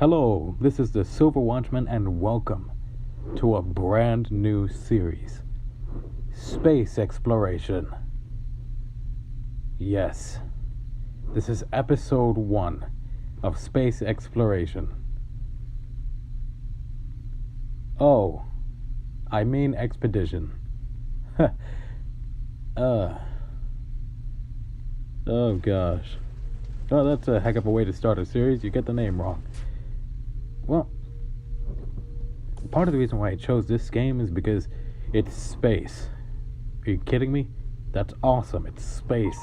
Hello, this is the Silver Watchman, and welcome to a brand new series, Space Exploration. Yes, this is episode 1 of Space Exploration. Oh, I mean expedition. Oh gosh. Oh, that's a heck of a way to start a series. You get the name wrong. Well, part of the reason why I chose this game is because it's space. Are you kidding me? That's awesome. It's space.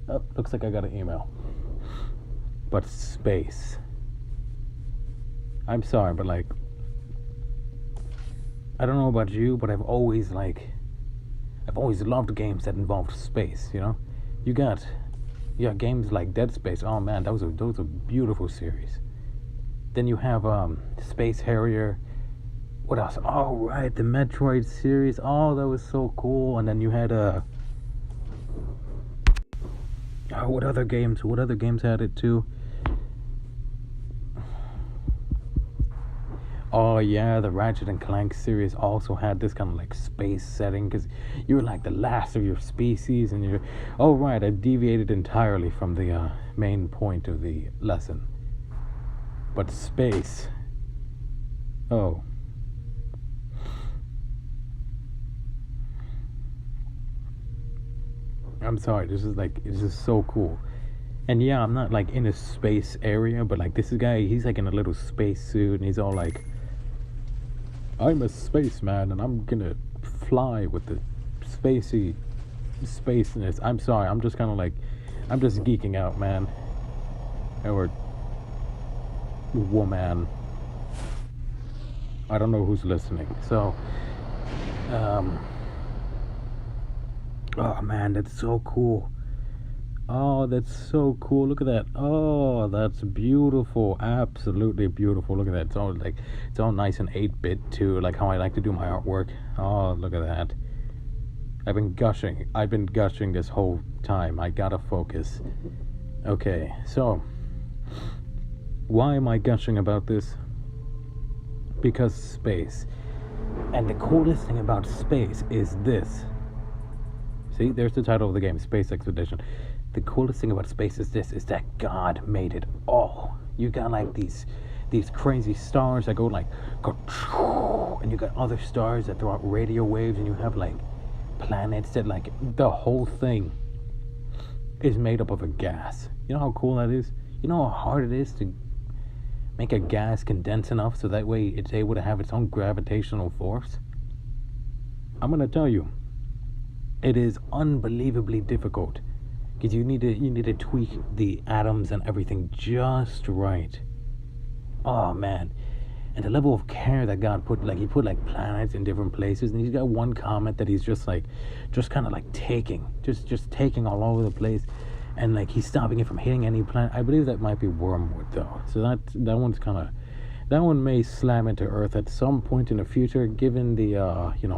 Oh, looks like I got an email. But space. I'm sorry, but I don't know about you, but I've always loved games that involved space, you know? You got games like Dead Space. Oh man, those are beautiful series. Then you have Space Harrier. What else? Oh right, the Metroid series. Oh, that was so cool. And then you had what other games had it too? Oh yeah, the Ratchet and Clank series also had this kind of like space setting because you were like the last of your species, and you're. Oh right, I deviated entirely from the main point of the lesson. But space. Oh. I'm sorry. This is so cool. And yeah, I'm not like in a space area, but like this guy, he's like in a little space suit, and he's all like, I'm a spaceman, and I'm gonna fly with the spaceness. I'm sorry, I'm just geeking out, man. Or woman. I don't know who's listening. So, oh man, that's so cool. Oh, that's so cool. Look at that. Oh, that's beautiful. Absolutely beautiful. Look at that. It's all nice and 8-bit too, like how I like to do my artwork. Oh, look at that. I've been gushing this whole time. I gotta focus. Okay, so why am I gushing about this? Because space. And the coolest thing about space is this. See, there's the title of the game, Space Expedition. The coolest thing about space is this, is that God made it all. You got like these crazy stars that go, and you got other stars that throw out radio waves, and you have like planets that like the whole thing is made up of a gas. You know how cool that is? You know how hard it is to make a gas condense enough so that way it's able to have its own gravitational force? I'm gonna tell you, it is unbelievably difficult because you need to tweak the atoms and everything just right. Oh man, and the level of care that God put, like he put like planets in different places, and he's got one comet that he's just kind of like taking all over the place. And like he's stopping it from hitting any planet. I believe that might be Wormwood though. So that one may slam into Earth at some point in the future, given the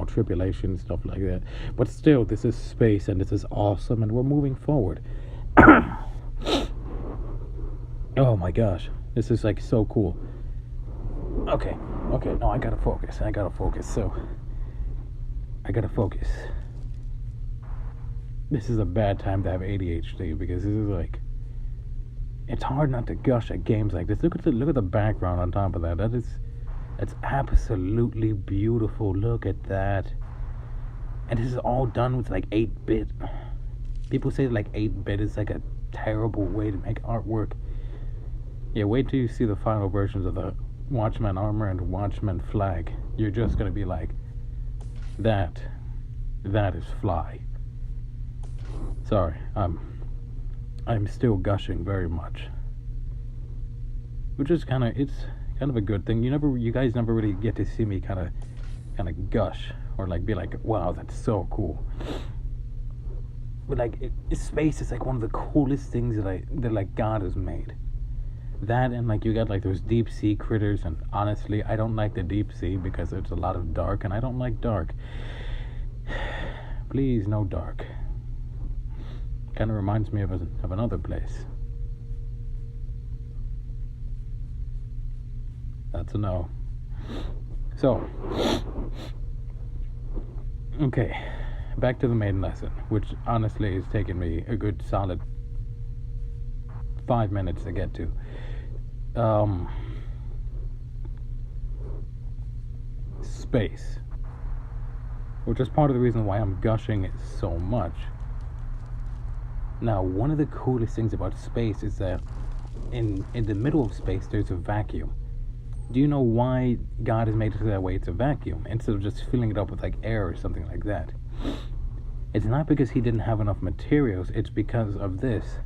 tribulation, stuff like that. But still, this is space, and this is awesome, and we're moving forward. Oh my gosh, this is like so cool. Okay, no, I gotta focus. So I gotta focus. This is a bad time to have ADHD because this is like, it's hard not to gush at games like this. Look at the background on top of that. That's absolutely beautiful. Look at that. And this is all done with like 8-bit. People say like 8-bit is like a terrible way to make artwork. Yeah, wait till you see the final versions of the Watchman armor and Watchman flag. You're just gonna be like, that is fly. Sorry, I'm still gushing very much, which is it's kind of a good thing. You guys never really get to see me kind of gush or like be like, wow, that's so cool. But like space is like one of the coolest things that like God has made. That, and like you got like those deep sea critters, and honestly, I don't like the deep sea because there's a lot of dark, and I don't like dark. Please, no dark. Kind of reminds me of another place. That's a no. So, okay, back to the main lesson, which honestly has taken me a good solid 5 minutes to get to. Space, which is part of the reason why I'm gushing it so much. Now, one of the coolest things about space is that in the middle of space there's a vacuum. Do you know why God has made it that way? It's a vacuum instead of just filling it up with like air or something like that. It's not because he didn't have enough materials, it's because of this.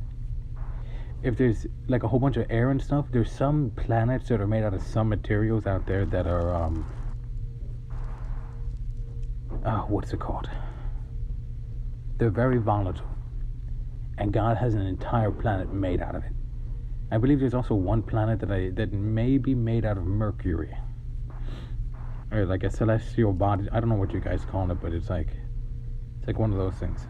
If there's like a whole bunch of air and stuff, there's some planets that are made out of some materials out there that are what's it called? They're very volatile. And God has an entire planet made out of it. I believe there's also one planet that may be made out of mercury. Or like a celestial body. I don't know what you guys call it, but it's like one of those things.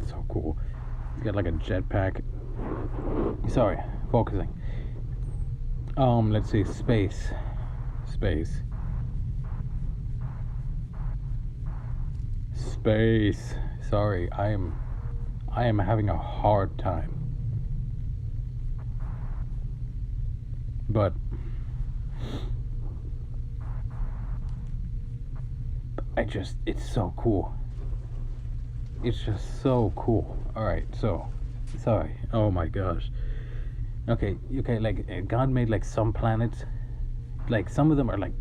So cool. He's got like a jetpack. Sorry, focusing. Let's see, space. Sorry, I am having a hard time. But it's so cool. It's just so cool. Alright, so, sorry. Oh my gosh. Okay, like, God made, like, some planets. Like, some of them are, like,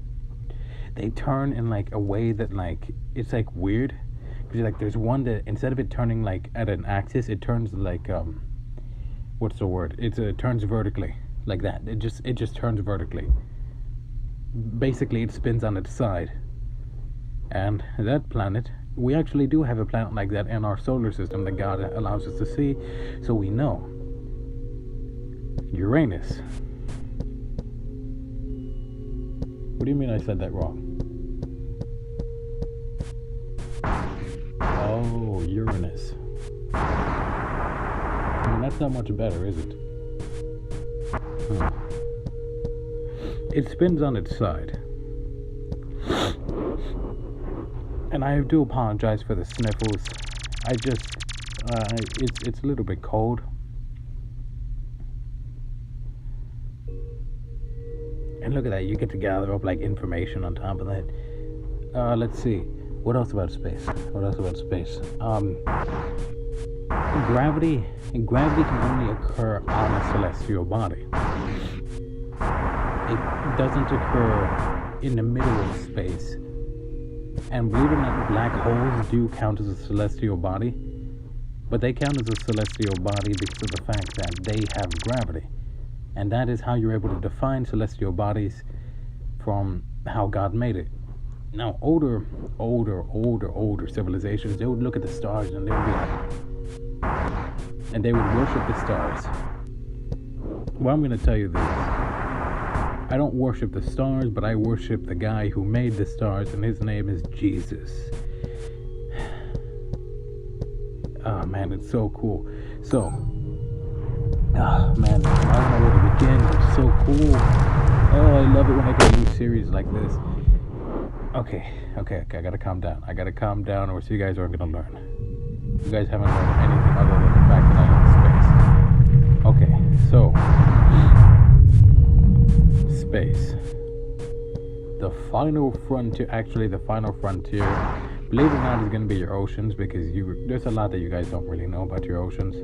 they turn in, like, a way that, like, it's, like, weird. Because, like, there's one that, instead of it turning, like, at an axis, it turns, like, what's the word? It turns vertically. Like that. It just turns vertically. Basically, it spins on its side. And that planet, we actually do have a planet like that in our solar system that God allows us to see, so we know. Uranus. What do you mean I said that wrong? Oh, Uranus. I mean, that's not much better, is it? It spins on its side. And I do apologize for the sniffles. I just, it's a little bit cold. And look at that, you get to gather up like information on top of that. Let's see, what else about space? Gravity can only occur on a celestial body. It doesn't occur in the middle of space. And believe it or not, black holes do count as a celestial body, but they count as a celestial body because of the fact that they have gravity. And that is how you're able to define celestial bodies from how God made it. Now, older civilizations, they would look at the stars and they would be like, and they would worship the stars. Well, I'm going to tell you this. I don't worship the stars, but I worship the guy who made the stars, and his name is Jesus. Oh, man, it's so cool. So, man, I don't know where to begin. It's so cool. Oh, I love it when I get new series like this. Okay, I gotta calm down, or else you guys aren't gonna learn. You guys haven't learned anything other than the fact that I like space. Okay, so space. The final frontier, actually the final frontier, believe it or not, is going to be your oceans, because there's a lot that you guys don't really know about your oceans.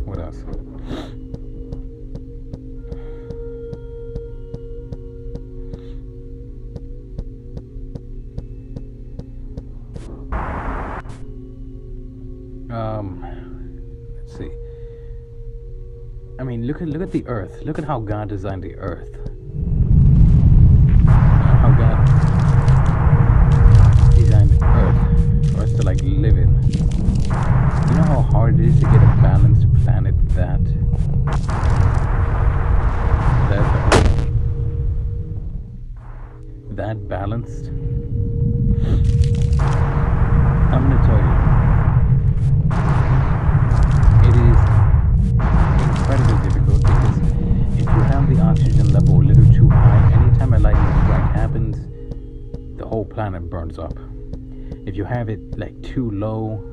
What else? Let's see. I mean, look at the Earth. Look at how God designed the Earth. How God designed the Earth for us to like that balanced, I'm gonna tell you, it is incredibly difficult because if you have the oxygen level a little too high, anytime a lightning strike happens, the whole planet burns up. If you have it like too low,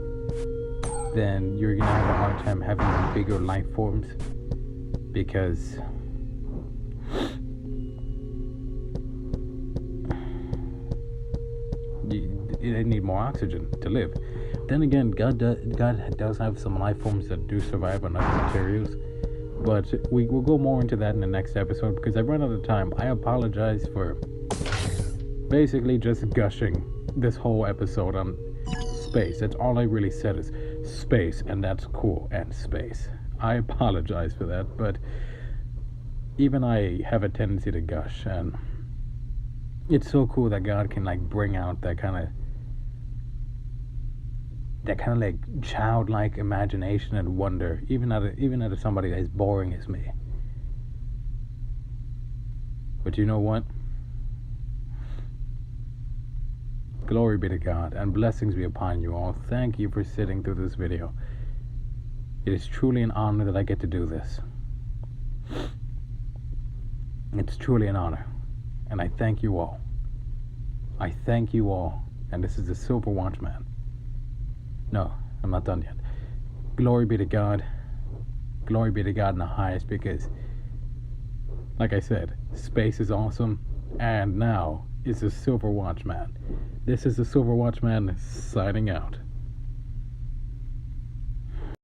then you're gonna have a hard time having bigger life forms because they need more oxygen to live. Then again, God does have some life forms that do survive on other materials, but we will go more into that in the next episode because I've run out of time. I apologize for basically just gushing this whole episode on space. That's all I really said is space, and that's cool, and space. I apologize for that, but even I have a tendency to gush, and it's so cool that God can like bring out that kind of like childlike imagination and wonder, even out of somebody as boring as me. But you know what? Glory be to God, and blessings be upon you all. Thank you for sitting through this video. It is truly an honor that I get to do this. It's truly an honor, and I thank you all. I thank you all, and this is the Silver Watchman. No, I'm not done yet. Glory be to God. Glory be to God in the highest, because, like I said, space is awesome, and now it's the Silver Watchman. This is the Silver Watchman signing out.